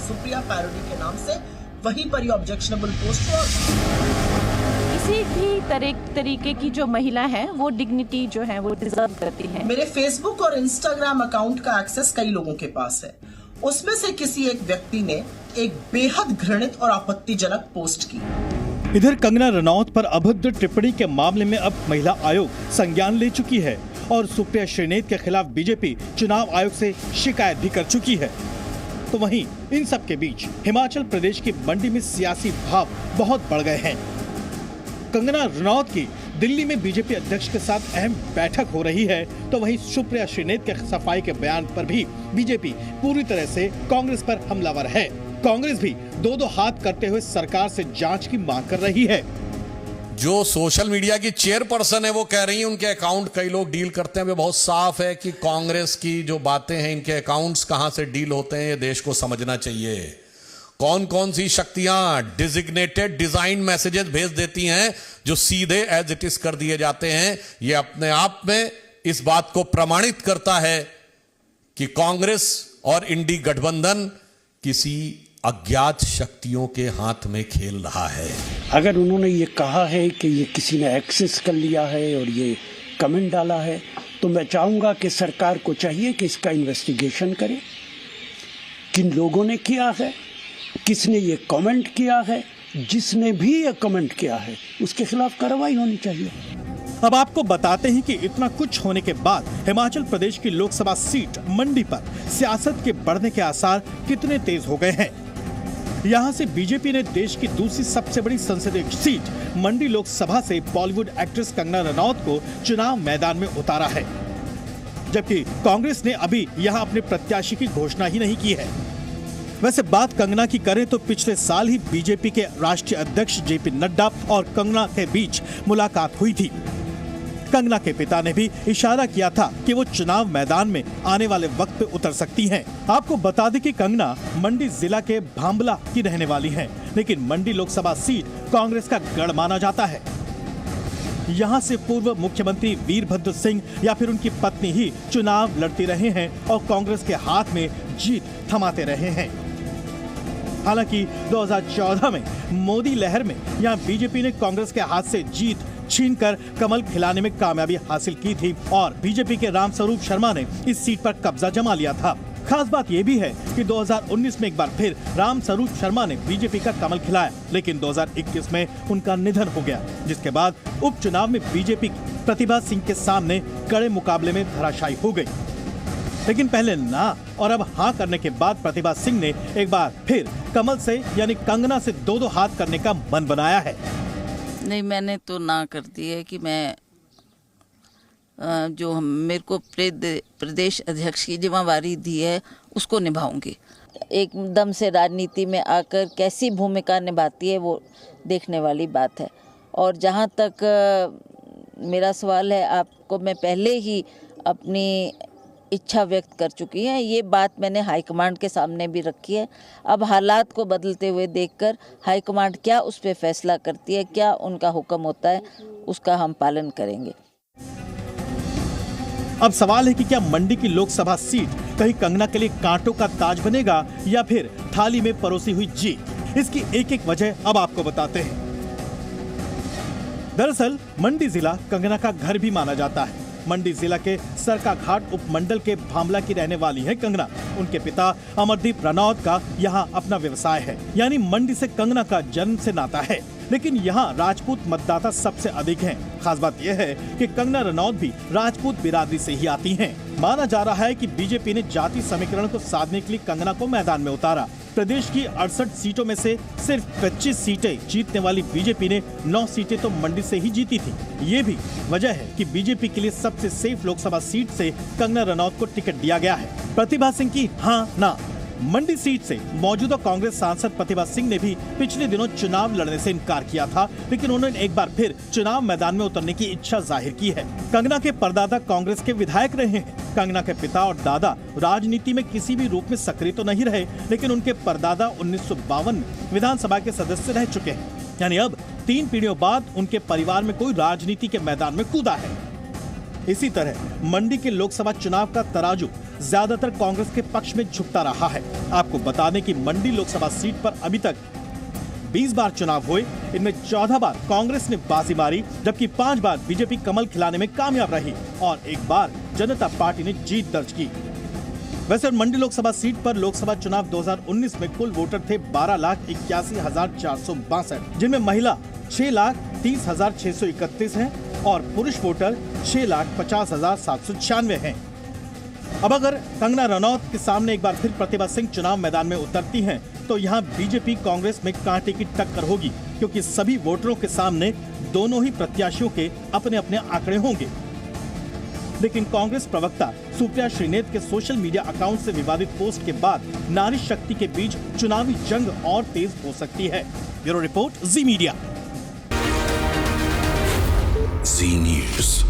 Supriya parody के नाम से, वहीं पर ये ऑब्जेक्शनेबल पोस्ट हुआ। किसी भी तरीके की जो महिला है वो डिग्निटी जो है वो डिजर्व करती है। मेरे फेसबुक और इंस्टाग्राम अकाउंट का एक्सेस कई लोगों के पास है। उसमें से किसी एक व्यक्ति ने एक बेहद घृणित और आपत्तिजनक पोस्ट की। इधर कंगना रनौत पर अभद्र टिप्पणी के मामले में अब महिला आयोग संज्ञान ले चुकी है और सुप्रिया श्रीनेत के खिलाफ बीजेपी चुनाव आयोग से शिकायत भी कर चुकी है। तो वहीं इन सब के बीच हिमाचल प्रदेश की मंडी में सियासी भाव बहुत बढ़ गए हैं। कंगना रनौत की दिल्ली में बीजेपी अध्यक्ष के साथ अहम बैठक हो रही है, तो वहीं सुप्रिया श्रीनेत के सफाई के बयान पर भी बीजेपी पूरी तरह से कांग्रेस पर हमलावर है। कांग्रेस भी दो हाथ करते हुए सरकार से जांच की मांग कर रही है। जो सोशल मीडिया की चेयरपर्सन है वो कह रही है उनके अकाउंट कई लोग डील करते हैं। बहुत साफ है कि कांग्रेस की जो बातें हैं, इनके अकाउंट्स कहां से डील होते हैं, ये देश को समझना चाहिए। कौन कौन सी शक्तियां डिजिग्नेटेड डिजाइन मैसेजेस भेज देती हैं जो सीधे एज इट इज कर दिए जाते हैं, ये अपने आप में इस बात को प्रमाणित करता है कि कांग्रेस और इंडी गठबंधन किसी अज्ञात शक्तियों के हाथ में खेल रहा है। अगर उन्होंने ये कहा है कि ये किसी ने एक्सेस कर लिया है और ये कमेंट डाला है, तो मैं चाहूंगा कि सरकार को चाहिए कि इसका इन्वेस्टिगेशन करे। किन लोगों ने किया है, किसने ये कमेंट किया है, जिसने भी ये कमेंट किया है उसके खिलाफ कार्रवाई होनी चाहिए। अब आपको बताते हैं कि इतना कुछ होने के बाद हिमाचल प्रदेश की लोकसभा सीट मंडी पर सियासत के बढ़ने के आसार कितने तेज हो गए हैं। यहां से बीजेपी ने देश की दूसरी सबसे बड़ी संसदीय सीट मंडी लोकसभा से बॉलीवुड एक्ट्रेस कंगना रनौत को चुनाव मैदान में उतारा है, जबकि कांग्रेस ने अभी यहां अपने प्रत्याशी की घोषणा ही नहीं की है। वैसे बात कंगना की करें तो पिछले साल ही बीजेपी के राष्ट्रीय अध्यक्ष जेपी नड्डा और कंगना के बीच मुलाकात हुई थी। कंगना के पिता ने भी इशारा किया था कि वो चुनाव मैदान में आने वाले वक्त पे उतर सकती हैं। आपको बता दें कि कंगना मंडी जिला के भांबला की रहने वाली हैं, लेकिन मंडी लोकसभा सीट कांग्रेस का गढ़ माना जाता है। यहाँ से पूर्व मुख्यमंत्री वीरभद्र सिंह या फिर उनकी पत्नी ही चुनाव लड़ते रहे हैं और कांग्रेस के हाथ में जीत थमाते रहे हैं। हालांकि 2014 में मोदी लहर में यहाँ बीजेपी ने कांग्रेस के हाथ से जीत छीनकर कमल खिलाने में कामयाबी हासिल की थी और बीजेपी के रामस्वरूप शर्मा ने इस सीट पर कब्जा जमा लिया था। खास बात यह भी है कि 2019 में एक बार फिर रामस्वरूप शर्मा ने बीजेपी का कमल खिलाया, लेकिन 2021 में उनका निधन हो गया, जिसके बाद उपचुनाव में बीजेपी प्रतिभा सिंह के सामने कड़े मुकाबले में धराशायी हो गई। लेकिन पहले ना और अब हाँ करने के बाद प्रतिभा सिंह ने एक बार फिर कमल से यानी कंगना से दो हाथ करने का मन बनाया है। नहीं, मैंने तो ना कर दी है कि मैं जो मेरे को प्रदेश अध्यक्ष की जिम्मेवारी दी है उसको निभाऊंगी। एकदम से राजनीति में आकर कैसी भूमिका निभाती है वो देखने वाली बात है। और जहाँ तक मेरा सवाल है, आपको मैं पहले ही अपनी इच्छा व्यक्त कर चुकी है। ये बात मैंने हाईकमांड के सामने भी रखी है। अब हालात को बदलते हुए देखकर हाईकमांड क्या उस पर फैसला करती है, क्या उनका हुक्म होता है, उसका हम पालन करेंगे। अब सवाल है कि क्या मंडी की लोकसभा सीट कहीं कंगना के लिए कांटों का ताज बनेगा या फिर थाली में परोसी हुई जीत। इसकी एक एक वजह अब आपको बताते हैं। दरअसल मंडी जिला कंगना का घर भी माना जाता है। मंडी जिला के सरकाघाट उपमंडल के भांबला की रहने वाली है कंगना। उनके पिता अमरदीप रनौत का यहाँ अपना व्यवसाय है, यानी मंडी से कंगना का जन्म से नाता है। लेकिन यहाँ राजपूत मतदाता सबसे अधिक हैं। खास बात यह है कि कंगना रनौत भी राजपूत बिरादरी से ही आती हैं। माना जा रहा है कि बीजेपी ने जाति समीकरण को साधने के लिए कंगना को मैदान में उतारा। प्रदेश की 68 सीटों में से सिर्फ 25 सीटें जीतने वाली बीजेपी ने 9 सीटें तो मंडी से ही जीती थी। ये भी वजह है कि बीजेपी के लिए सबसे सेफ लोकसभा सीट से कंगना रनौत को टिकट दिया गया है। प्रतिभा सिंह की हाँ ना। मंडी सीट से मौजूदा कांग्रेस सांसद प्रतिभा सिंह ने भी पिछले दिनों चुनाव लड़ने से इनकार किया था, लेकिन उन्होंने एक बार फिर चुनाव मैदान में उतरने की इच्छा जाहिर की है। कंगना के परदादा कांग्रेस के विधायक रहे हैं। कंगना के पिता और दादा राजनीति में किसी भी रूप में सक्रिय तो नहीं रहे, लेकिन उनके परदादा 1952 में विधानसभा के सदस्य रह चुके हैं। यानी अब 3 पीढ़ियों बाद उनके परिवार में कोई राजनीति के मैदान में कूदा है। इसी तरह मंडी के लोकसभा चुनाव का तराजू ज्यादातर कांग्रेस के पक्ष में झुकता रहा है। आपको बता दें कि मंडी लोकसभा सीट पर अभी तक 20 बार चुनाव हुए, इनमें 14 बार कांग्रेस ने बाजी मारी, जबकि 5 बार बीजेपी कमल खिलाने में कामयाब रही और एक बार जनता पार्टी ने जीत दर्ज की। वैसे मंडी लोकसभा सीट पर लोकसभा चुनाव 2019 में कुल वोटर थे 12,81,462, जिनमें महिला 6,30,631 हैं और पुरुष वोटर 6,50,796 हैं। अब अगर कंगना रनौत के सामने एक बार फिर प्रतिभा सिंह चुनाव मैदान में उतरती हैं, तो यहाँ बीजेपी कांग्रेस में कांटे की टक्कर होगी, क्योंकि सभी वोटरों के सामने दोनों ही प्रत्याशियों के अपने अपने आंकड़े होंगे। लेकिन कांग्रेस प्रवक्ता सुप्रिया श्रीनेत के सोशल मीडिया अकाउंट से विवादित पोस्ट के बाद नारी शक्ति के बीच चुनावी जंग और तेज हो सकती है। ब्यूरो रिपोर्ट, जी मीडिया। जी न्यूज़।